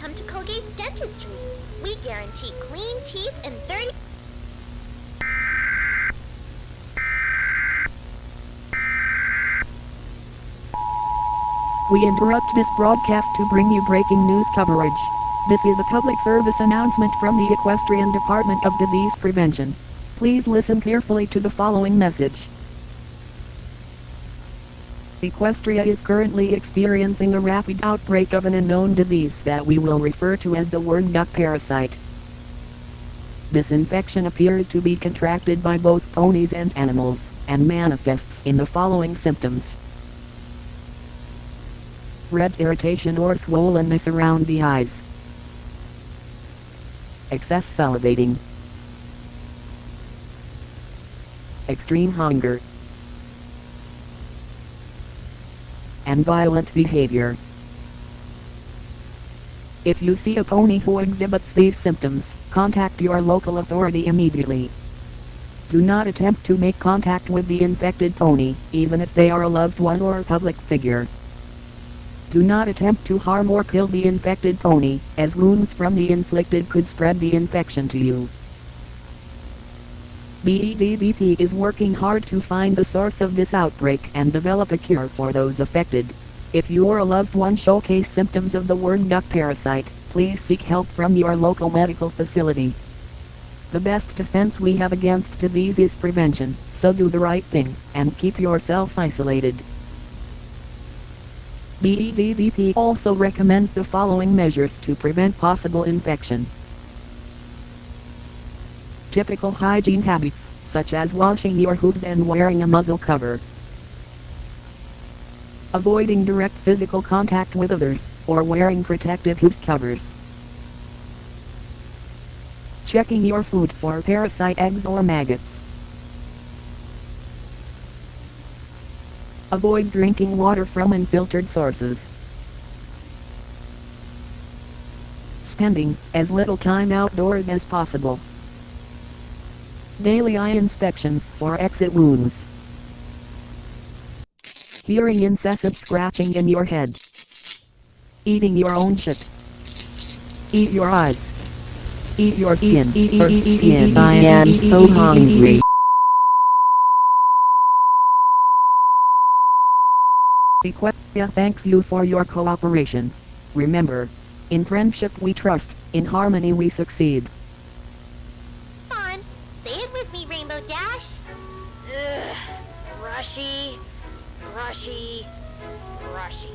Welcome to Colgate's Dentistry. We guarantee clean teeth in 30... We interrupt this broadcast to bring you breaking news coverage. This is a public service announcement from the Equestrian Department of Disease Prevention. Please listen carefully to the following message. Equestria is currently experiencing a rapid outbreak of an unknown disease that we will refer to as the Wormgut parasite. This infection appears to be contracted by both ponies and animals, and manifests in the following symptoms. Red irritation or swollenness around the eyes. Excess salivating. Extreme hunger. And violent behavior. If you see a pony who exhibits these symptoms, contact your local authority immediately. Do not attempt to make contact with the infected pony, even if they are a loved one or a public figure. Do not attempt to harm or kill the infected pony, as wounds from the inflicted could spread the infection to you. BEDDP is working hard to find the source of this outbreak and develop a cure for those affected. If you or a loved one showcase symptoms of the Wormgut parasite, please seek help from your local medical facility. The best defense we have against disease is prevention, so do the right thing, and keep yourself isolated. BEDDP also recommends the following measures to prevent possible infection. Typical hygiene habits, such as washing your hooves and wearing a muzzle cover. Avoiding direct physical contact with others, or wearing protective hoof covers. Checking your food for parasite eggs or maggots. Avoid drinking water from unfiltered sources. Spending as little time outdoors as possible. Daily eye inspections for exit wounds. Hearing incessant scratching in your head. Eating your own shit. Eat your eyes. Eat your skin. Eat your skin. I am so hungry. Equestria thanks you for your cooperation. Remember, in friendship we trust, in harmony we succeed. Say it with me, Rainbow Dash. Ugh. Brushy, brushy, brushy.